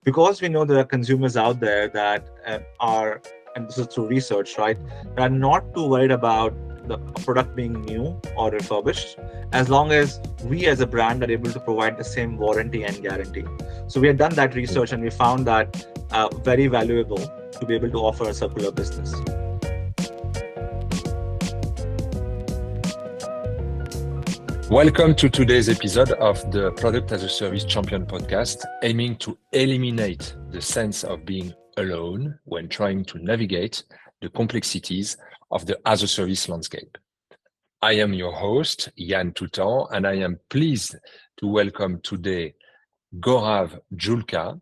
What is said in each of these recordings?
because we know there are consumers out there that are, and this is through research, right, that are not too worried about the product being new or refurbished, as long as we as a brand are able to provide the same warranty and guarantee. So we had done that research and we found that very valuable to be able to offer a circular business. Welcome to today's episode of the Product as a Service Champion podcast, aiming to eliminate the sense of being alone when trying to navigate the complexities of the as a service landscape. I am your host, Yann Toutan, and I am pleased to welcome today Gaurav Julka,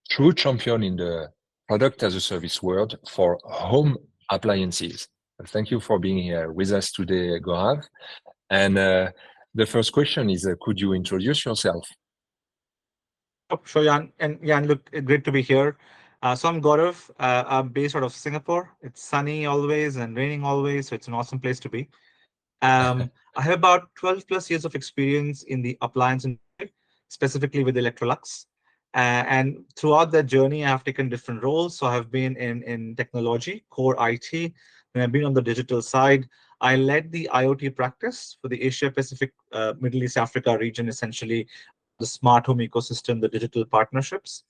true champion in the product as a service world for home appliances. Thank you for being here with us today, Gaurav. And the first question is, could you introduce yourself? Sure, Jan. And Jan, look, great to be here. So I'm Gaurav. I'm based out of Singapore. It's sunny always and raining always, so it's an awesome place to be. I have about 12 plus years of experience in the appliance industry, specifically with Electrolux. And throughout that journey, I have taken different roles. So I have been in technology, core IT, and I've been on the digital side. I led the IoT practice for the Asia Pacific, Middle East, Africa region, essentially the smart home ecosystem, the digital partnerships.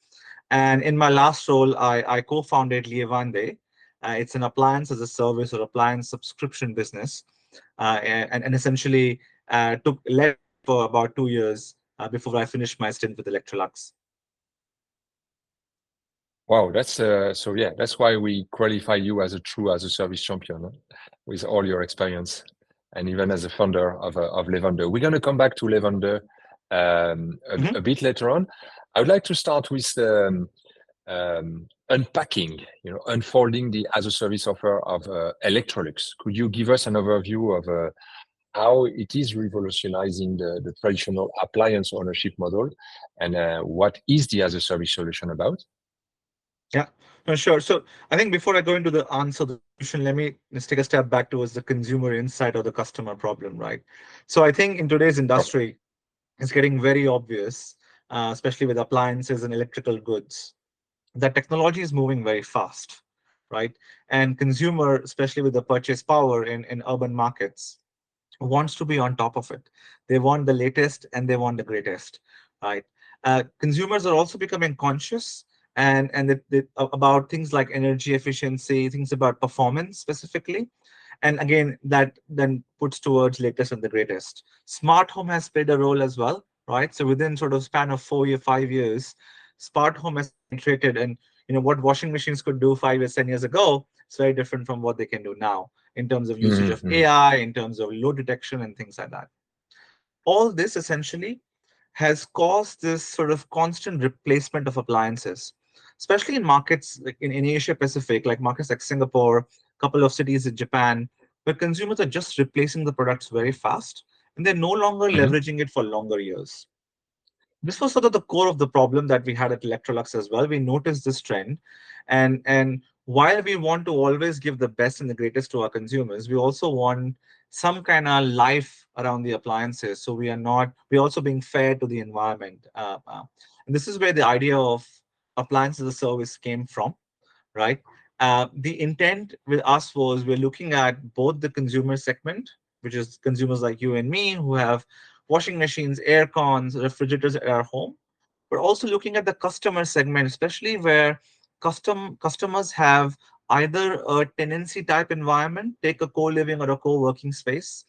And in my last role, I co-founded Levande. It's an appliance as a service or appliance subscription business, and essentially took led for about 2 years before I finished my stint with Electrolux. Wow, that's so yeah, that's why we qualify you as a true as a service champion, with all your experience and even as a founder of Levande. We're going to come back to Levande a bit later on. I would like to start with unpacking, unfolding the as a service offer of Electrolux. Could you give us an overview of how it is revolutionizing the traditional appliance ownership model, and what is the as a service solution about? Yeah, no, sure. So I think before I go into the answer, the solution, let's take a step back towards the consumer insight or the customer problem, right? So I think in today's Oh. industry, it's getting very obvious, especially with appliances and electrical goods, that technology is moving very fast, right? And consumer, especially with the purchase power in urban markets, wants to be on top of it. They want the latest and they want the greatest, right? Consumers are also becoming conscious about things like energy efficiency, things about performance specifically. And again, that then puts towards latest and the greatest. Smart home has played a role as well, right? So within sort of span of 5 years, smart home has penetrated, and what washing machines could do 5 years, 10 years ago, it's very different from what they can do now in terms of usage of Mm-hmm. AI, in terms of load detection and things like that. All this essentially has caused this sort of constant replacement of appliances, especially in markets like in Asia Pacific, like markets like Singapore, a couple of cities in Japan, where consumers are just replacing the products very fast and they're no longer Mm-hmm. leveraging it for longer years. This was sort of the core of the problem that we had at Electrolux as well. We noticed this trend, and while we want to always give the best and the greatest to our consumers, we also want some kind of life around the appliances. So we're also being fair to the environment. And this is where the idea of appliance as a service came from, right? The intent with us was we're looking at both the consumer segment, which is consumers like you and me who have washing machines, air cons, refrigerators at our home, but also looking at the customer segment, especially where customers have either a tenancy type environment, take a co-living or a co-working space.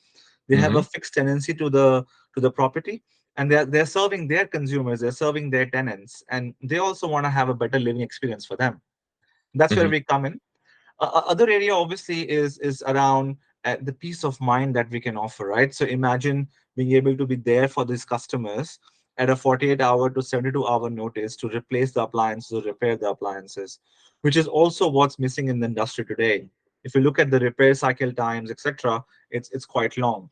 They have a Mm-hmm. fixed tenancy to the property, and they're serving their consumers, they're serving their tenants, and they also want to have a better living experience for them. That's where Mm-hmm. we come in. Other area obviously is around the peace of mind that we can offer, right? So imagine being able to be there for these customers at a 48-hour to 72-hour notice to replace the appliances or repair the appliances, which is also what's missing in the industry today. If you look at the repair cycle times, etc., it's quite long.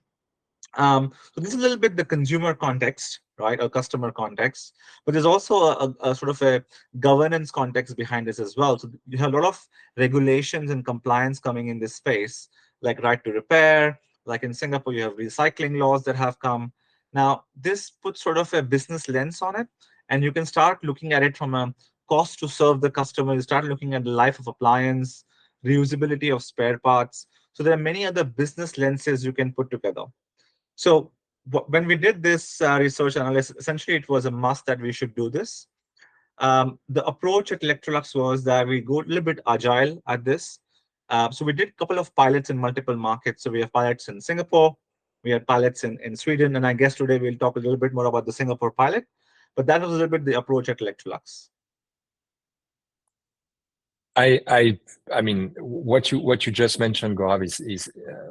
So this is a little bit the consumer context, right, or customer context, but there's also a sort of a governance context behind this as well. So you have a lot of regulations and compliance coming in this space, like right to repair. Like in Singapore, you have recycling laws that have come. Now, this puts sort of a business lens on it, and you can start looking at it from a cost to serve the customer. You start looking at the life of appliance, reusability of spare parts. So there are many other business lenses you can put together. So when we did this research analysis, essentially it was a must that we should do this. The approach at Electrolux was that we go a little bit agile at this. So we did a couple of pilots in multiple markets. So we have pilots in Singapore, we had pilots in Sweden, and I guess today we'll talk a little bit more about the Singapore pilot. But that was a little bit the approach at Electrolux. I, I, I mean, what you just mentioned, Gaurav, is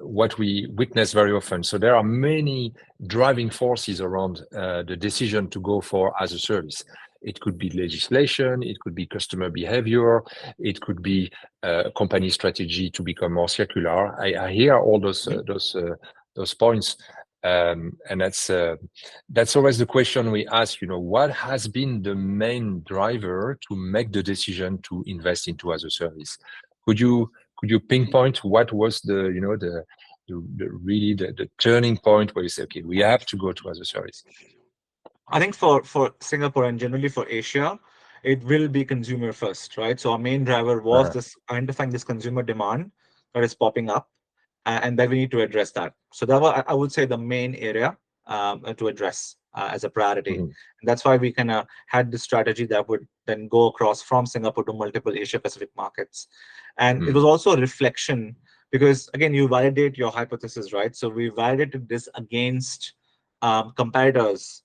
what we witness very often. So there are many driving forces around the decision to go for as a service. It could be legislation, it could be customer behavior, it could be company strategy to become more circular. I hear all those points, and that's always the question we ask. What has been the main driver to make the decision to invest into as a service? Could you pinpoint what was the turning point where you say, okay, we have to go to as a service? I think for Singapore and generally for Asia, it will be consumer first, right? So our main driver was Uh-huh. this identifying this consumer demand that is popping up, and that we need to address that. So that was, I would say, the main area to address as a priority. Mhm. And that's why we kind of had this strategy that would then go across from Singapore to multiple Asia Pacific markets. And it was Mhm. also a reflection because, again, you validate your hypothesis, right? So we validated this against competitors,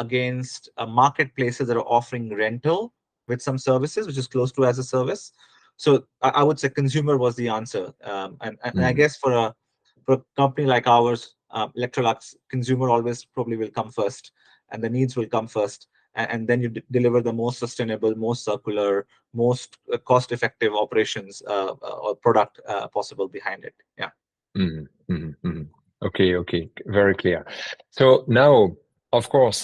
against marketplaces that are offering rental with some services, which is close to as a service. So I would say consumer was the answer, and I Mhm. guess for a company like ours, Electrolux, consumer always probably will come first, and the needs will come first, and then you deliver the most sustainable, most circular, most cost-effective operations or product possible behind it. Yeah. Mhm. Mhm. Mhm. Okay, very clear. So now, of course,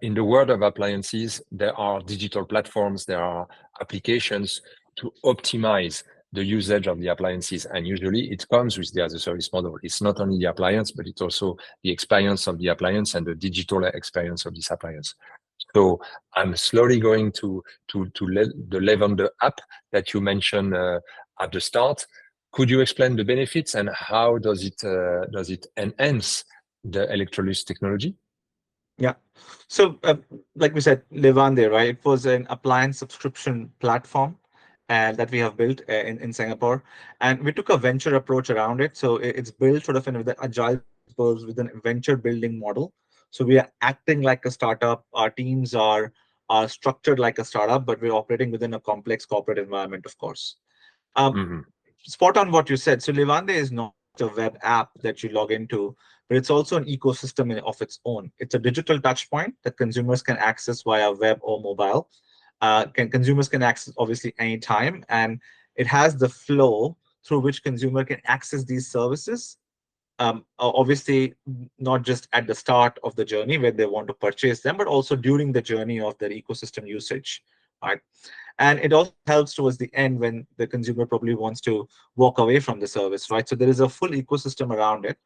in the world of appliances, there are digital platforms, there are applications to optimize the usage of the appliances, and usually it comes with the as a service model. It's not only the appliance, but it's also the experience of the appliance and the digital experience of this appliance. So I'm slowly going to the Levande app that you mentioned at the start. Could you explain the benefits and how does it enhance the Electrolux technology? Yeah. So, like we said, Levande, right? It was an appliance subscription platform that we have built in Singapore, and we took a venture approach around it. So it's built sort of in the agile principles with a venture building model. So we are acting like a startup. Our teams are structured like a startup, but we're operating within a complex corporate environment, of course. Um, Hmm. Spot on what you said. So Levande is not a web app that you log into, but it's also an ecosystem of its own. It's a digital touch point that consumers can access via web or mobile. Consumers can access obviously anytime, and it has the flow through which consumer can access these services. Obviously, not just at the start of the journey where they want to purchase them, but also during the journey of their ecosystem usage. Right, and it also helps towards the end when the consumer probably wants to walk away from the service, right? So there is a full ecosystem around it,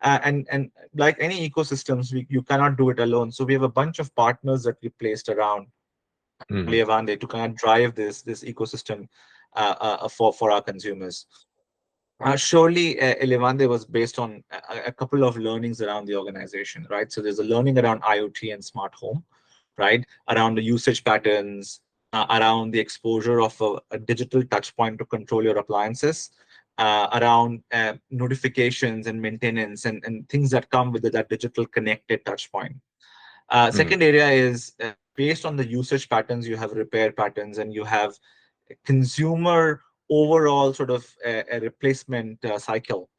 and like any ecosystems, you cannot do it alone. So we have a bunch of partners that we placed around Hmm. Levande to kind of drive this ecosystem for our consumers. Surely, Levande was based on a couple of learnings around the organization, right? So there's a learning around IoT and smart home, right? Around the usage patterns, around the exposure of a digital touch point to control your appliances, around notifications and maintenance and things that come with that digital connected touch point. Hmm. Second area is based on the usage patterns, you have repair patterns and you have consumer overall sort of a replacement cycle.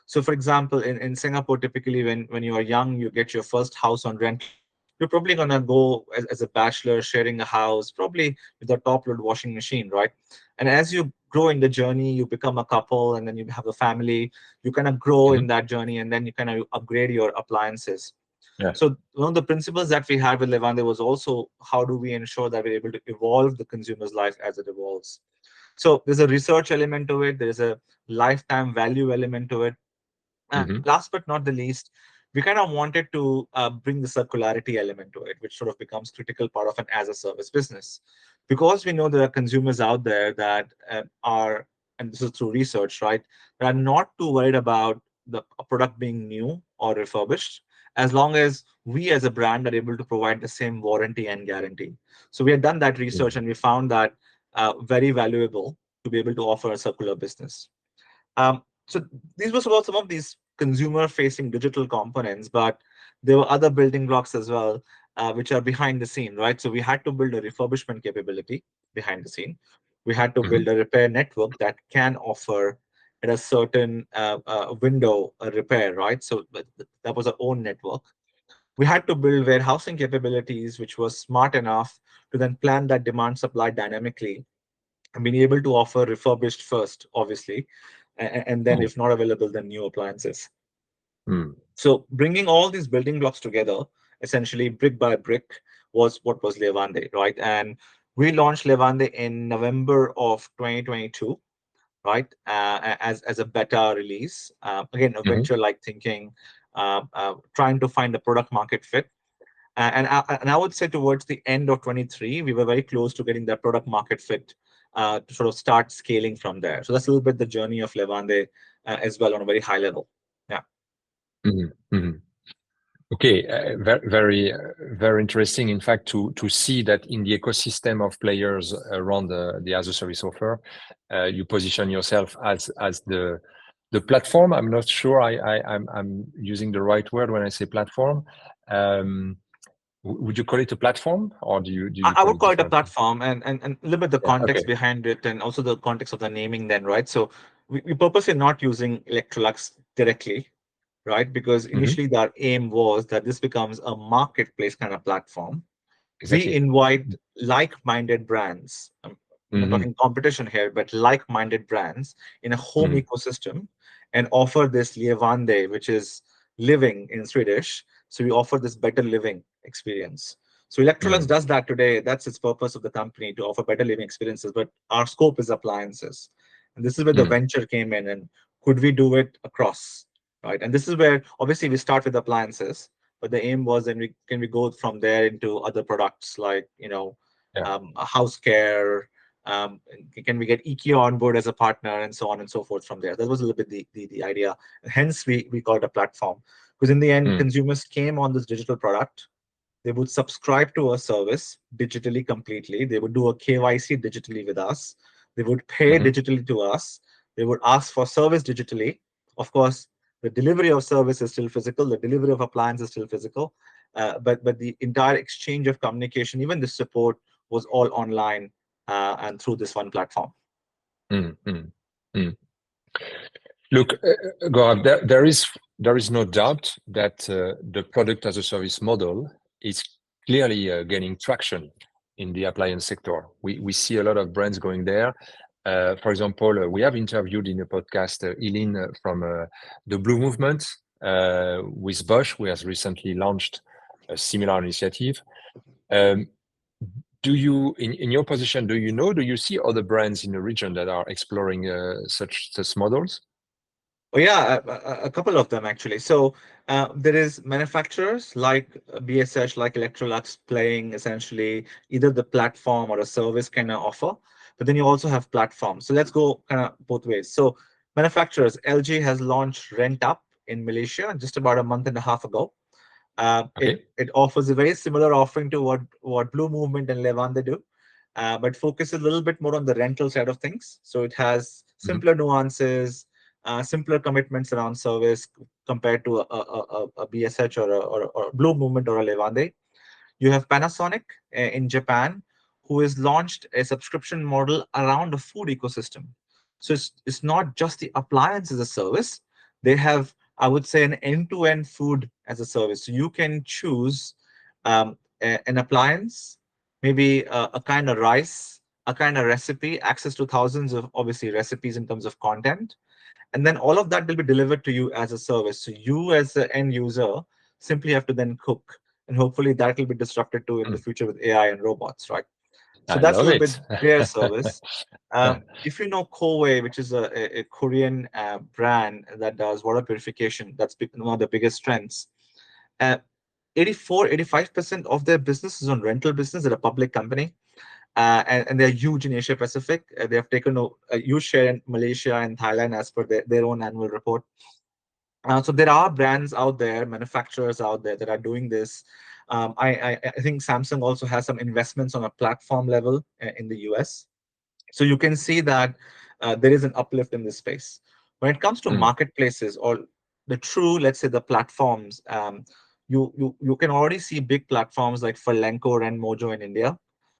So, for example, in Singapore, typically when you are young, you get your first house on rent. You're probably gonna go as a bachelor sharing a house, probably with a top load washing machine, right? And as you grow in the journey, you become a couple, and then you have a family. You kind of grow Hmm. in that journey, and then you kind of upgrade your appliances. Yeah. So one of the principles that we had with Levande was also how do we ensure that we're able to evolve the consumer's life as it evolves. So there's a research element to it. There's a lifetime value element to it. And Hmm. last but not the least, we kind of wanted to bring the circularity element to it, which sort of becomes critical part of an as a service business, because we know there are consumers out there that are, and this is through research, right, that are not too worried about the a product being new or refurbished, as long as we as a brand are able to provide the same warranty and guarantee. So we had done that research and we found that very valuable to be able to offer a circular business. So these were about some of these consumer-facing digital components, but there were other building blocks as well, which are behind the scene, right? So we had to build a refurbishment capability behind the scene. We had to Mhm. build a repair network that can offer at a certain window a repair, right? So that was our own network. We had to build warehousing capabilities, which was smart enough to then plan that demand supply dynamically and being able to offer refurbished first, obviously, and then Mm. if not available, then new appliances. Mm. So bringing all these building blocks together, essentially brick by brick, was what was Levande, right? And we launched Levande in November of 2022, right? As a beta release. Again, a Mhm. venture-like thinking, trying to find a product market fit. And I would say towards the end of 23, we were very close to getting that product market fit to sort of start scaling from there. So that's a little bit the journey of Levande as well on a very high level. Yeah. Mhm. Mhm. Okay, very, very interesting. In fact, to see that in the ecosystem of players around the as a service offer, you position yourself as the platform. I'm not sure I'm using the right word when I say platform. Um, would you call it a platform, or do you I call would it call it a differently? platform, and a little bit the Yeah. Okay. context behind it and also the context of the naming then, right? So we purposely not using Electrolux directly, right? Because Hmm. initially our aim was that this becomes a marketplace kind of platform. We Exactly. invite like-minded brands. I'm not Hmm. talking competition here, but like-minded brands in a home Hmm. ecosystem and offer this Levande, which is living in Swedish. So we offer this better living experience. So Electrolux Hmm. does that today. That's its purpose of the company, to offer better living experiences. But our scope is appliances. And this is where the Hmm. venture came in. And could we do it across? Right. And this is where obviously we start with appliances, but the aim was, then we can we go from there into other products like, Yeah. house care. um, can we get EQ on board as a partner, and so on and so forth from there. That was a little bit the idea. Hence we called it a platform, because in the end Hmm. consumers came on this digital product. They would subscribe to a service digitally completely. They would do a KYC digitally with us. They would pay Hmm. digitally to us. They would ask for service digitally. Of course, the delivery of service is still physical. The delivery of appliance is still physical. But the entire exchange of communication, even the support, was all online and through this one platform. Hmm. Hmm. Hmm. Look, Gaurav, there is no doubt that the product as a service model is clearly gaining traction in the appliance sector. We see a lot of brands going there. For example, we have interviewed in a podcast Eileen from the Blue Movement with Bosch, who has recently launched a similar initiative. Um, in your position, do you see other brands in the region that are exploring such models? Oh yeah, a couple of them actually. So there is manufacturers like BSH, like Electrolux, playing essentially either the platform or a service kind of offer. But then you also have platforms. So let's go kind of both ways. So manufacturers, LG has launched Rent Up in Malaysia just about a month and a half ago. It Okay. it offers a very similar offering to what Blue Movement and Levante do, but focuses a little bit more on the rental side of things. So it has Mhm. simpler nuances, simpler commitments around service compared to a BSH or a Blue Movement or a Levante. You have Panasonic in Japan, who has launched a subscription model around a food ecosystem. So it's not just the appliance as a service. They have, I would say, an end-to-end food as a service. So you can choose an appliance, maybe a kind of rice, a kind of recipe, access to thousands of obviously recipes in terms of content, and then all of that will be delivered to you as a service. So you as the end user simply have to then cook, and hopefully that will be disrupted too in the Mm. future with AI and robots, right? So I that's a love little bit it. their service. If you know Koei, which is a Korean brand that does water purification, that's one of the biggest strengths. Uh, 85% of their business is on rental business at a public company. And they're huge in Asia Pacific. They have taken a huge share in Malaysia and Thailand as per their own annual report. So there are brands out there, manufacturers out there that are doing this. I think Samsung also has some investments on a platform level in the US. So you can see that there is an uplift in this space. When it comes to Mm. marketplaces or the true, let's say the platforms, you can already see big platforms like Furlenco and Mojo in India,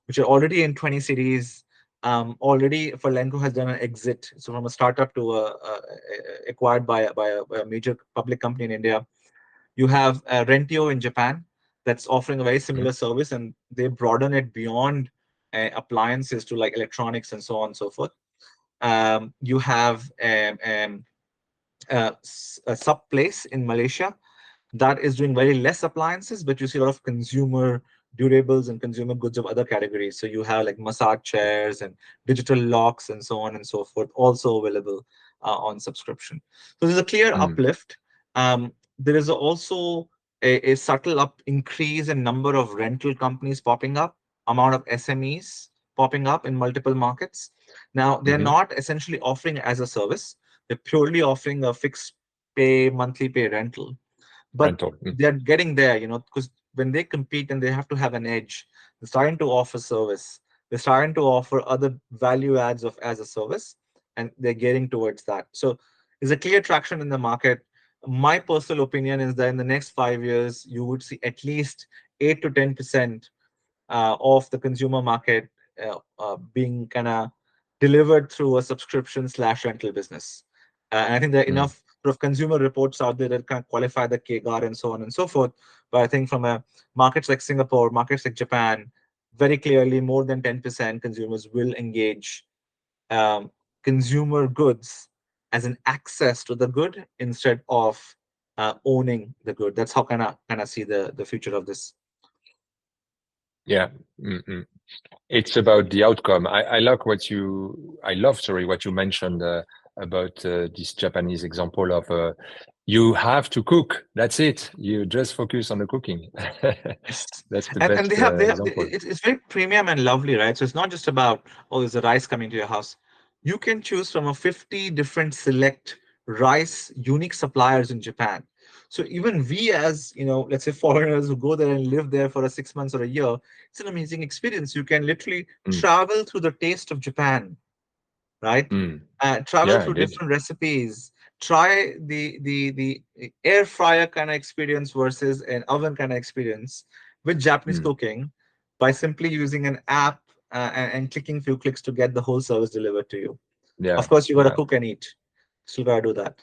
which are already in 20 cities. Already Furlenco has done an exit, so from a startup to acquired by a major public company in India. You have Rentio in Japan that's offering a very Mm. similar service, and they broaden it beyond appliances to like electronics and so on and so forth. You have a sub place in Malaysia that is doing very less appliances, but you see a lot of consumer durables and consumer goods of other categories. So you have like massage chairs and digital locks and so on and so forth, also available on subscription. So there's a clear Mm. uplift. There is also a subtle increase in number of rental companies popping up, amount of SMEs popping up in multiple markets. Now, they're Mhm. not essentially offering it as a service. They're purely offering a fixed pay, monthly pay rental, but Rental. Mm. they're getting there, because when they compete and they have to have an edge, they're starting to offer service. They're starting to offer other value adds of as a service, and they're getting towards that. So there's a clear traction in the market. My personal opinion is that in the next 5 years, you would see at least 8 to 10% of the consumer market being kind of delivered through a subscription slash rental business. And I think there are Mm. enough sort of consumer reports out there that can qualify the KGAR and so on and so forth. But I think from a markets like Singapore, markets like Japan, very clearly more than 10% consumers will engage um, consumer goods as an access to the good instead of owning the good. That's how kind of see the future of this. Yeah. Mm-mm. It's about the outcome. I love, sorry, what you mentioned about this Japanese example of you have to cook. That's it. You just focus on the cooking. Yes. That's the And best they have example. it's very premium and lovely, right? So it's not just about, oh, there's a rice coming to your house. You can choose from a 50 different select rice unique suppliers in Japan. So even we as, let's say foreigners who go there and live there for a 6 months or a year, it's an amazing experience. You can literally Mm. travel through the taste of Japan, right? Mm. Travel Yeah, through indeed. different recipes. Try the air fryer kind of experience versus an oven kind of experience with Japanese Mm. cooking by simply using an app and clicking few clicks to get the whole service delivered to you. Yeah, Of course, you gotta yeah, cook and eat. Still gotta do that.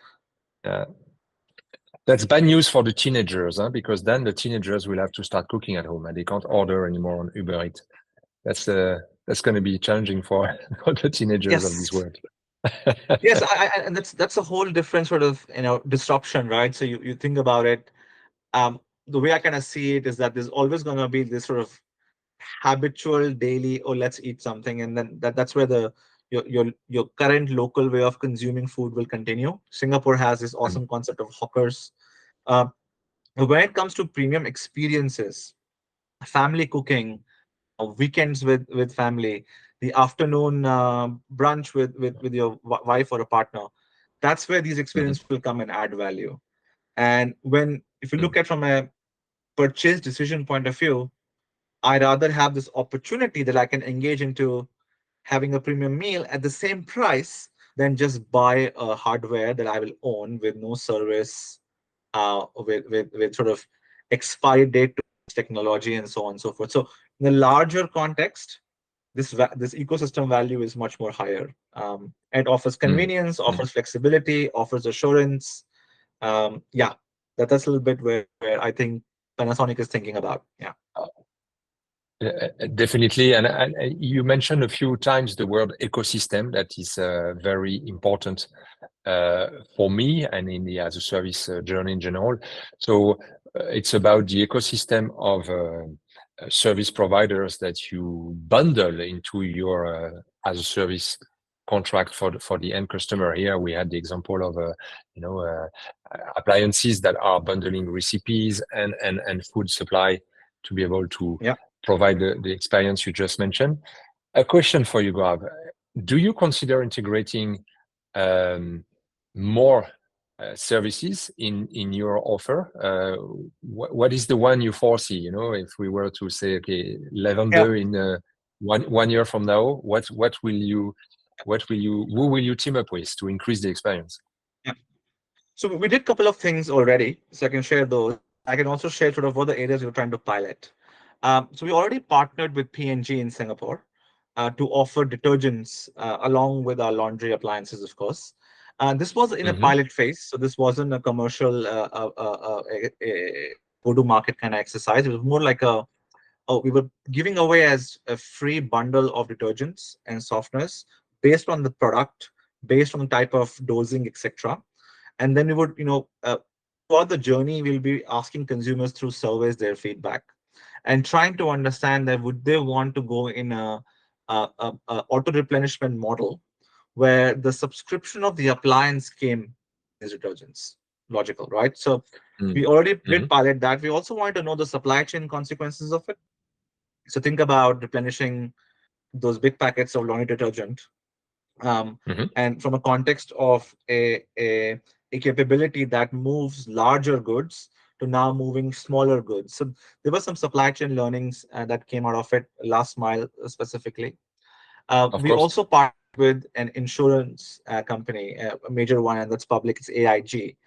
yeah. That's bad news for the teenagers, huh? Because then the teenagers will have to start cooking at home and they can't order anymore on Uber Eats. That's going to be challenging for, for the teenagers of this Yes. world. Yes, and that's a whole different sort of disruption, right? So you think about it. The way I kind of see it is that there's always going to be this sort of habitual daily, oh, let's eat something, and then that's where your current local way of consuming food will continue. Singapore has this Mm. awesome concept of hawkers. uh, when it comes to premium experiences, family cooking, weekends with family, the afternoon brunch with your wife or a partner, that's where these Mhm. experiences will come and add value. And when if you Mm. look at from a purchase decision point of view, I rather have this opportunity that I can engage into having a premium meal at the same price than just buy a hardware that I will own with no service, with sort of expiry date to technology and so on and so forth. So in the larger context, this ecosystem value is much more higher. It offers Mm. convenience, Mm. offers flexibility, offers assurance. Yeah, that's a little bit where I think Panasonic is thinking about. Yeah. Definitely. And you mentioned a few times the word ecosystem. That is very important for me and in the as a service journey in general. So it's about the ecosystem of service providers that you bundle into your as a service contract for the end customer. Here we had the example of appliances that are bundling recipes and food supply to be able to Yeah. provide the experience you just mentioned. A question for you, Gaurav. Do you consider integrating more services in your offer? What is the one you foresee? You know, if we were to say, okay, Yeah. Levande in 1 year from now, who will you team up with to increase the experience? Yeah. So we did a couple of things already, so I can share those. I can also share sort of what the areas we're trying to pilot. So we already partnered with P&G in Singapore to offer detergents along with our laundry appliances, of course. This was in a Mm-hmm. pilot phase, so this wasn't a commercial go-to-market kind of exercise. It was more like we were giving away as a free bundle of detergents and softeners based on the product, based on the type of dosing, etc. And then we would, throughout the journey, we'll be asking consumers through surveys their feedback and trying to understand that would they want to go in a auto replenishment model where the subscription of the appliance came as detergents. Logical, right? So we already Mm-hmm. did pilot that. We also wanted to know the supply chain consequences of it. So think about replenishing those big packets of laundry detergent, Mm-hmm. and from a context of a capability that moves larger goods to now moving smaller goods. So there were some supply chain learnings that came out of it, last mile specifically. Of We course. also partnered with an insurance company, a major one, and that's public. It's AIG,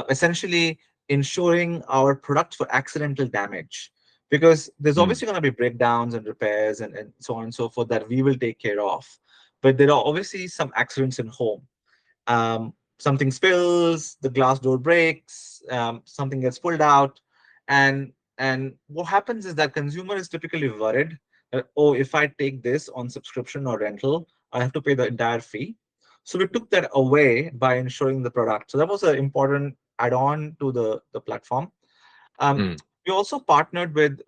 essentially insuring our product for accidental damage. Because there's Mm. obviously going to be breakdowns and repairs and so on and so forth that we will take care of. But there are obviously some accidents in home. Something spills, the glass door breaks, something gets pulled out, and what happens is that consumer is typically worried that, oh, if I take this on subscription or rental, I have to pay the entire fee. So we took that away by insuring the product. So that was an important add-on to the platform. Um, Mm. we also partnered with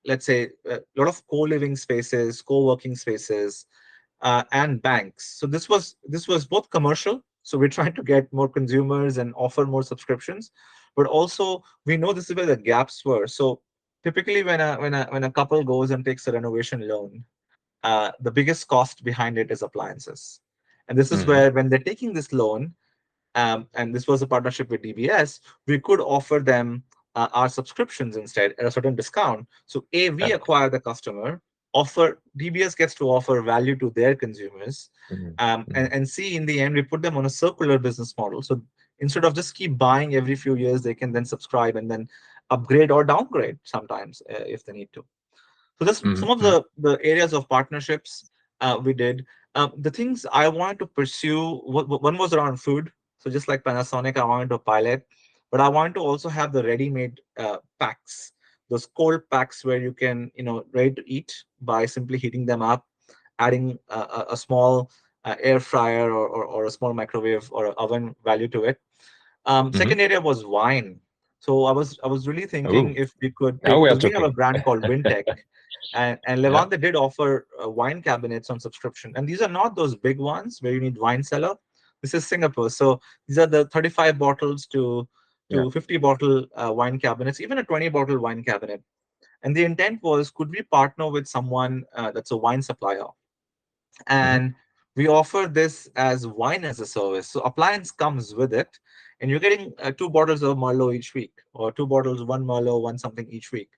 let's say a lot of co-living spaces, co-working spaces, and banks. So this was both commercial. So we're trying to get more consumers and offer more subscriptions, but also we know this is where the gaps were. So typically, when a couple goes and takes a renovation loan, the biggest cost behind it is appliances, and this is Mm. where when they're taking this loan, and this was a partnership with DBS, we could offer them our subscriptions instead at a certain discount. So A, we Yeah. acquire the customer, offer DBS gets to offer value to their consumers, Mm. and C, in the end, we put them on a circular business model. So instead of just keep buying every few years, they can then subscribe and then upgrade or downgrade sometimes if they need to. So that's Mm. some of Mm. the areas of partnerships we did. The things I wanted to pursue, one was around food. So just like Panasonic, I wanted to pilot, but I wanted to also have the ready-made packs, those cold packs where you can, ready to eat by simply heating them up, adding a small air fryer or a small microwave or oven value to it. Mm-hmm. Second area was wine. So I was really thinking Oh, if we could now take, we are because we have a talking. brand called Wintech, and Yeah. Levante did offer wine cabinets on subscription. And these are not those big ones where you need wine cellar. This is Singapore. So these are the 35 bottles Yeah. to 50 bottle wine cabinets, even a 20 bottle wine cabinet. And the intent was, could we partner with someone that's a wine supplier? Mm-hmm. And we offer this as wine as a service. So appliance comes with it, and you're getting 2 bottles of Merlot each week, or 2 bottles, one Merlot, one something each week.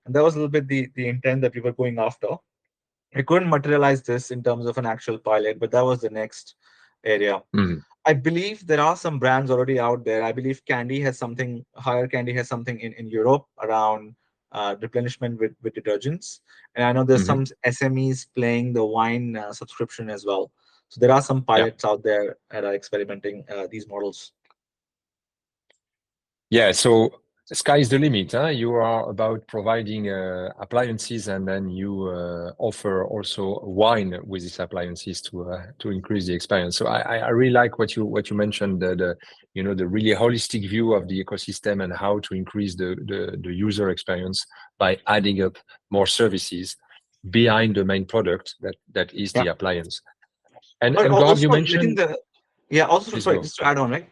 And that was a little bit the intent that we were going after. We couldn't materialize this in terms of an actual pilot, but that was the next area. Mm-hmm. I believe there are some brands already out there. I believe Candy has something, Higher Candy has something in Europe around replenishment with detergents. And I know there's Mm-hmm. some SMEs playing the wine subscription as well. So there are some Yeah. pilots out there that are experimenting these models. Yeah, so sky is the limit, huh? You are about providing appliances, and then you offer also wine with these appliances to increase the experience. So I really like what you mentioned, the really holistic view of the ecosystem and how to increase the user experience by adding up more services behind the main product that is Yeah. the appliance. And Gaurav, you Also letting mentioned, the yeah, also please sorry, go. just to add on, right?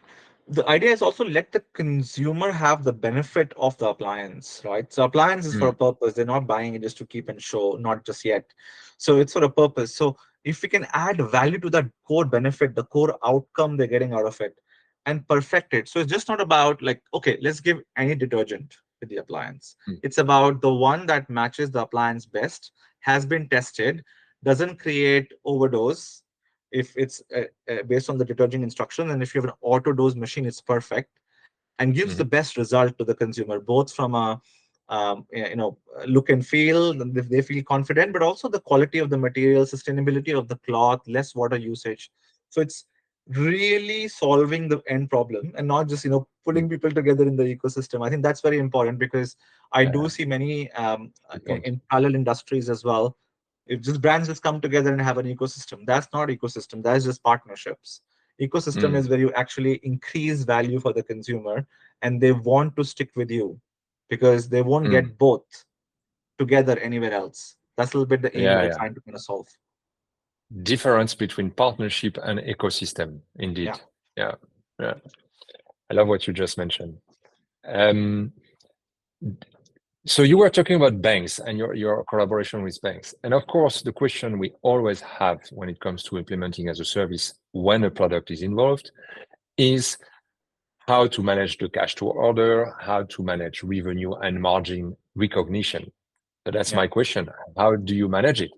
The idea is also let the consumer have the benefit of the appliance, right? So appliance is for a Mm, purpose. They're not buying it just to keep and show, not just yet. So it's for a purpose. So if we can add value to that core benefit, the core outcome they're getting out of it, and perfect it. So it's just not about like, okay, let's give any detergent with the appliance. mm, It's about the one that matches the appliance best, has been tested, doesn't create overdose if it's based on the detergent instruction, and if you have an auto dose machine, it's perfect and gives the mhm, best result to the consumer, both from a look and feel, if they feel confident, but also the quality of the material, sustainability of the cloth, less water usage. So it's really solving the end problem and not just mm. pulling people together in the ecosystem. I think that's very important because I do Yeah, see many good in point. parallel industries as well. If just brands just come together and have an ecosystem, that's not ecosystem. That's just partnerships. Ecosystem is Mm, where you actually increase value for the consumer and they want to stick with you because they won't mm. get both together anywhere else. That's a little bit the aim Yeah, we're yeah. trying to kind of solve. Difference between partnership and ecosystem, Yeah. indeed. Yeah, yeah. I love what you just mentioned. Um, so you were talking about banks and your collaboration with banks. And of course, the question we always have when it comes to implementing as a service when a product is involved is how to manage the cash to order, how to manage revenue and margin recognition. So that's Yeah. my question. How do you manage it?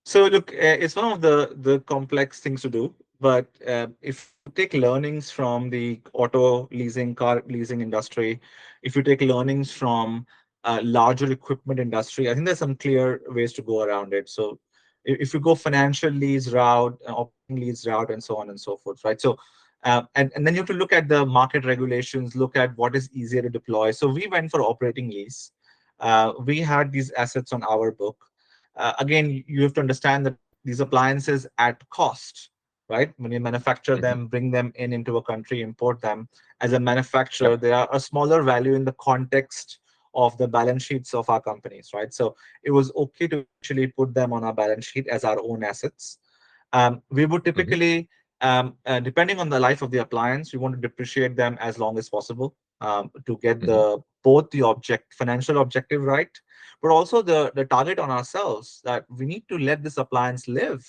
So look, it's one of the complex things to do. But if you take learnings from the auto leasing, car leasing industry, if you take learnings from larger equipment industry, I think there's some clear ways to go around it. So if you go financial lease route, operating lease route, and so on and so forth, right? So and then you have to look at the market regulations, look at what is easier to deploy. So we went for operating lease. We had these assets on our book. Again, you have to understand that these appliances at cost, right? When you manufacture Mhm. them, bring them in into a country, import them. As a manufacturer, Yep. they are a smaller value in the context of the balance sheets of our companies, right? So it was okay to actually put them on our balance sheet as our own assets. We would Mhm. typically, depending on the life of the appliance, we want to depreciate them as long as possible to get Mhm. the both the object financial objective right, but also the target on ourselves that we need to let this appliance live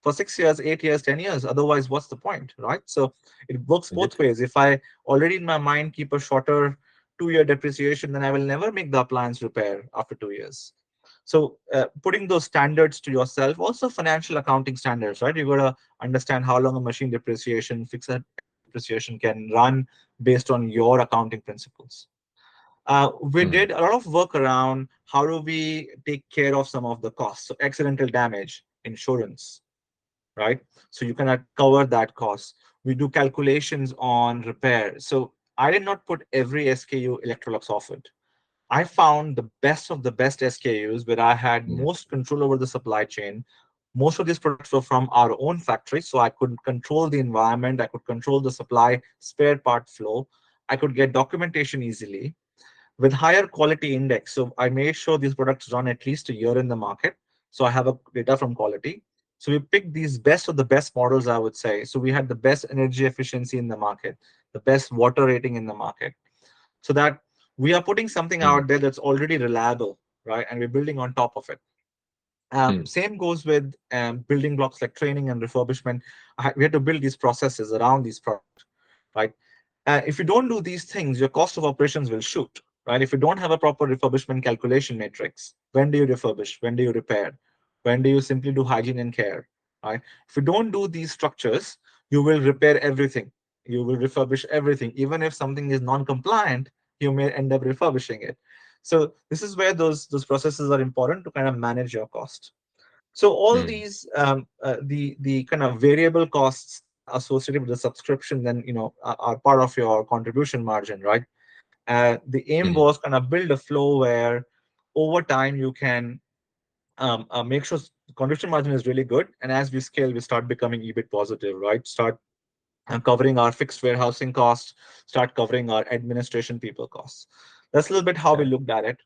for 6 years, 8 years, 10 years. Otherwise, what's the point, right? So it works both Indeed. ways. If I already in my mind keep a shorter 2 year depreciation, then I will never make the appliance repair after 2 years. So putting those standards to yourself, also financial accounting standards, right? You got to understand how long a machine depreciation, fixed depreciation can run based on your accounting principles. We Mm. did a lot of work around how do we take care of some of the costs. So accidental damage, insurance, right? So you cannot cover that cost. We do calculations on repair. So I did not put every SKU Electrolux offered. I found the best of the best SKUs where I had Mm. most control over the supply chain. Most of these products were from our own factory, so I could control the environment, I could control the supply spare part flow, I could get documentation easily with higher quality index. So I made sure these products run at least a year in the market. So I have a data from quality. So we picked these best of the best models, I would say. So we had the best energy efficiency in the market, the best water rating in the market, so that we are putting something Mm. out there that's already reliable, right? And we're building on top of it. Mm. Same goes with building blocks like training and refurbishment. We had to build these processes around these products, right? If you don't do these things, your cost of operations will shoot, right? If you don't have a proper refurbishment calculation matrix, when do you refurbish? When do you repair? When do you simply do hygiene and care, right? If you don't do these structures, you will repair everything. You will refurbish everything. Even if something is non-compliant, you may end up refurbishing it. So this is where those processes are important to kind of manage your cost. So all Mm. these the kind of variable costs associated with the subscription then are part of your contribution margin, right? The aim Mm. was kind of build a flow where over time you can make sure the contribution margin is really good, and as we scale, we start becoming EBIT positive, right? Start covering our fixed warehousing costs, start covering our administration people costs. That's a little bit how we Yeah. looked at it.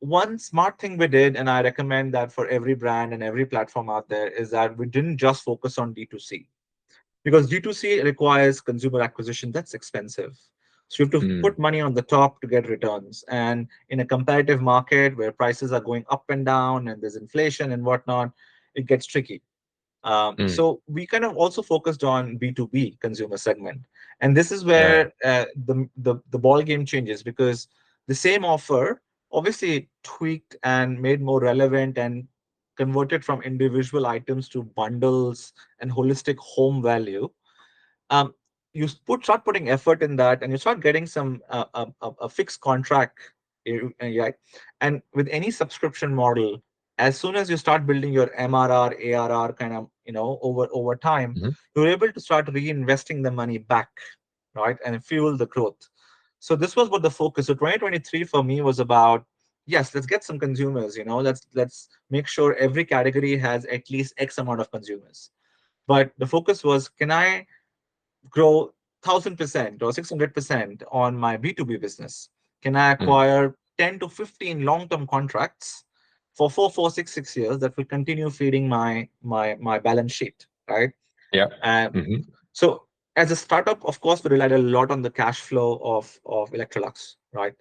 One smart thing we did, and I recommend that for every brand and every platform out there, is that we didn't just focus on D2C, because D2C requires consumer acquisition. That's expensive. So you have to Mm, put money on the top to get returns. And in a competitive market where prices are going up and down and there's inflation and whatnot, it gets tricky. mm, So we kind of also focused on B2B consumer segment. And this is yeah. where the ball game changes, because the same offer obviously tweaked and made more relevant and converted from individual items to bundles and holistic home value. um, you start putting effort in that, and you start getting some a fixed contract, right? And with any subscription model, as soon as you start building your MRR, ARR kind of, over time, Mhm. you're able to start reinvesting the money back, right, and fuel the growth. So this was what the focus. So 2023 for me was about, yes, let's get some consumers. Let's make sure every category has at least X amount of consumers. But the focus was, can I grow 1,000% or 600% on my B2B business? Can I Mm, acquire 10 to 15 long-term contracts for 4, 4, 6, 6 years that will continue feeding my balance sheet, right? yeah. And Hmm. so as a startup, of course, we relied a lot on the cash flow of Electrolux, right?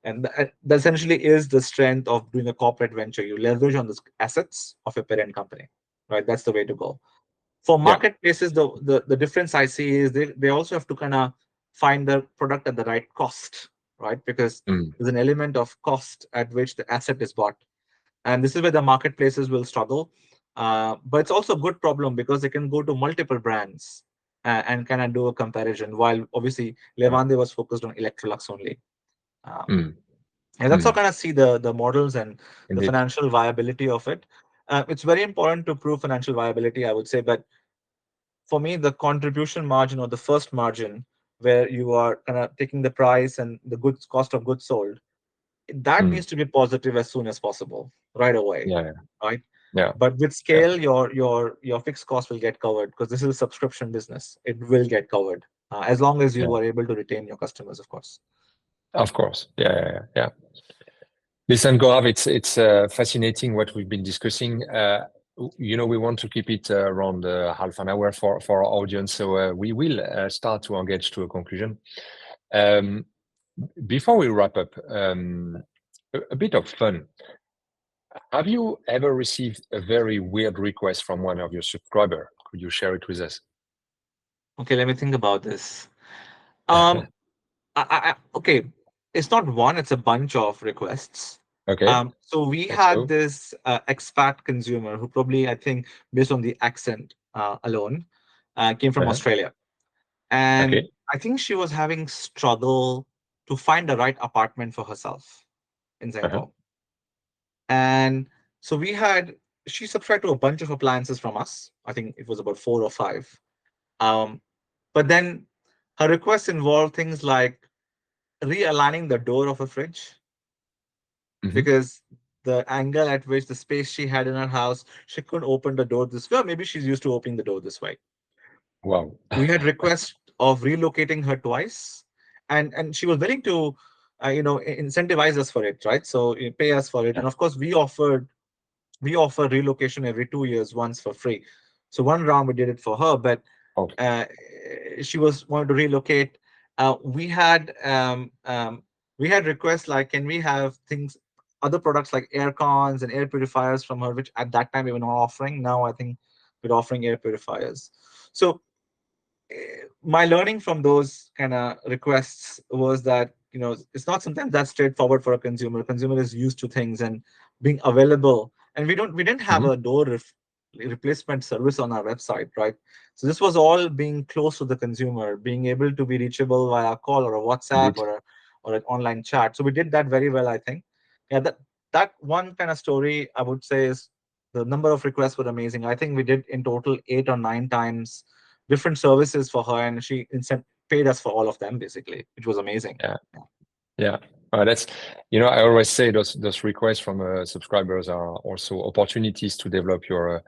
And that essentially is the strength of doing a corporate venture. You leverage on the assets of your parent company, right? That's the way to go. For Yeah. marketplaces, the difference I see is they also have to kind of find the product at the right cost, right? Because Mm, there's an element of cost at which the asset is bought, and this is where the marketplaces will struggle. But it's also a good problem because they can go to multiple brands and kind of do a comparison. While obviously yeah. Levande was focused on Electrolux only. Um, Mm, and that's how mm, kind of see the models and the indeed. financial viability of it. It's very important to prove financial viability, I would say, but for me, the contribution margin, or the first margin, where you are kind of taking the price and the goods cost of goods sold, that Mm, needs to be positive as soon as possible, right away, yeah. right? Yeah. But with Yeah. scale, your fixed cost will get covered, because this is a subscription business. It will get covered as long as Yeah. you are able to retain your customers, of course. Of course. Yeah. Yeah. Yeah. Yeah. Listen, Gaurav, it's fascinating what we've been discussing. We want to keep it around half an hour for our audience, so we will start to engage to a conclusion. Um, Before we wrap up, a bit of fun. Have you ever received a very weird request from one of your subscriber? Could you share it with us? Okay, let me think about this. Um, okay, it's not one; it's a bunch of requests. Okay, So we let's had go. this expat consumer who, probably, I think, based on the accent alone, came from Uh-huh. Australia, and Okay. I think she was having struggle to find the right apartment for herself in Uh-huh. Singapore. And so she subscribed to a bunch of appliances from us. I think it was about 4 or 5. Um, but then her requests involved things like realigning the door of a fridge, Hmm. because the angle at which the space she had in her house, she couldn't open the door this way. Or maybe she's used to opening the door this way. Wow. We had requests of relocating her twice, and she was willing to, incentivize us for it, right? So pay us for it, Yeah. and of course we offer relocation every 2 years, once for free. So one round we did it for her, but Oh. uh, she was wanted to relocate. We had requests like, can we have other products like air cons and air purifiers from her, which at that time we were not offering. Now I think we're offering air purifiers. So my learning from those kind of requests was that, it's not sometimes that straightforward for a consumer. Consumer is used to things and being available, and we didn't have Mhm. a door replacement service on our website, right? So this was all being close to the consumer, being able to be reachable via call or a WhatsApp Indeed. or an online chat. So we did that very well, I think. Yeah, that one kind of story, I would say, is the number of requests were amazing. I think we did in total 8 or 9 times different services for her, and she paid us for all of them, basically, which was amazing. Yeah. Yeah. That's, I always say those requests from subscribers are also opportunities to develop your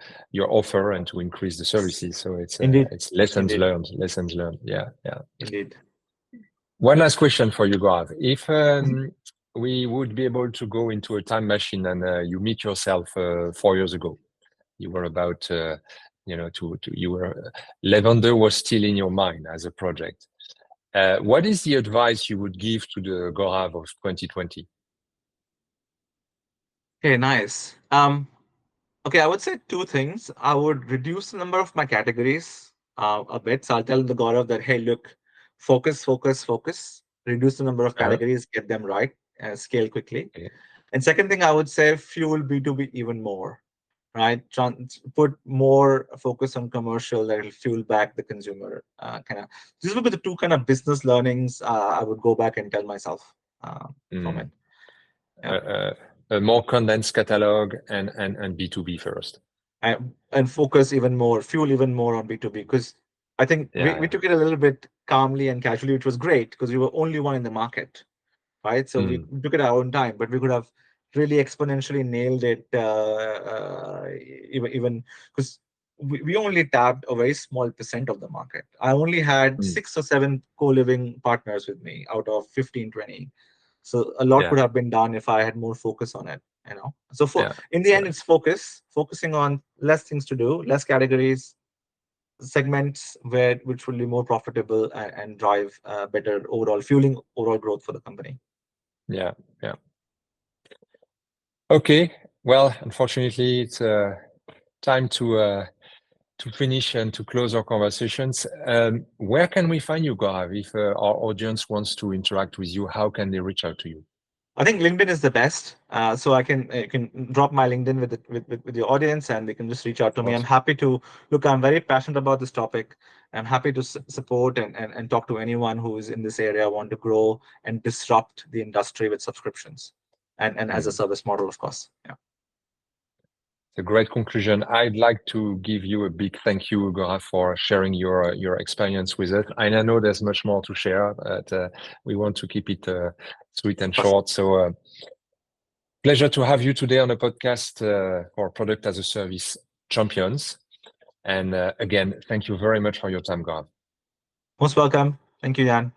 offer and to increase the services. So Indeed, it's lessons indeed, learned, lessons learned. Yeah. Yeah. indeed. One last question for you, Gaurav. If Mhm. we would be able to go into a time machine and you meet yourself 4 years ago. You were about, you were, Levande was still in your mind as a project. What is the advice you would give to the Gaurav of 2020? Okay, nice. Okay, I would say two things. I would reduce the number of my categories a bit. So I'll tell the Gaurav that, hey, look, focus, focus, focus. Reduce the number of Uh-huh. categories, get them right, scale quickly. Okay. And second thing, I would say fuel B2B even more, right? Put more focus on commercial that will fuel back the consumer kind of. These would be the two kind of business learnings I would go back and tell myself from it. Mm. Yeah. A more condensed catalog and B2B first. And focus even more, fuel even more on B2B. Because I think we Yeah. took it a little bit calmly and casually, which was great because we were only one in the market, right? So we Mm. took it our own time, but we could have really exponentially nailed it even because we only tapped a very small percent of the market. I only had Mm. 6 or 7 co-living partners with me out of 15, 20. So a lot Yeah. could have been done if I had more focus on it, you know. So Yeah. in the end, Yeah. it's focusing on less things to do, less categories, segments which will be more profitable and drive better overall fueling overall growth for the company. Yeah. Yeah. Okay. Well, unfortunately, it's time to finish and to close our conversations. Where can we find you, Gaurav? If our audience wants to interact with you, how can they reach out to you? I think LinkedIn is the best. So I can you can drop my LinkedIn with your audience, and they can just reach out to me. I'm Awesome. happy to look. I'm very passionate about this topic. I'm happy to support and talk to anyone who is in this area, want to grow and disrupt the industry with subscriptions and as a Mm. service model, of course. Yeah. It's a great conclusion. I'd like to give you a big thank you, Gaurav, for sharing your experience with us. And I know there's much more to share, but we want to keep it sweet and Of course. short. So pleasure to have you today on the podcast for Product as a Service Champions. And again, thank you very much for your time, Gaurav. Most welcome. Thank you, Jan.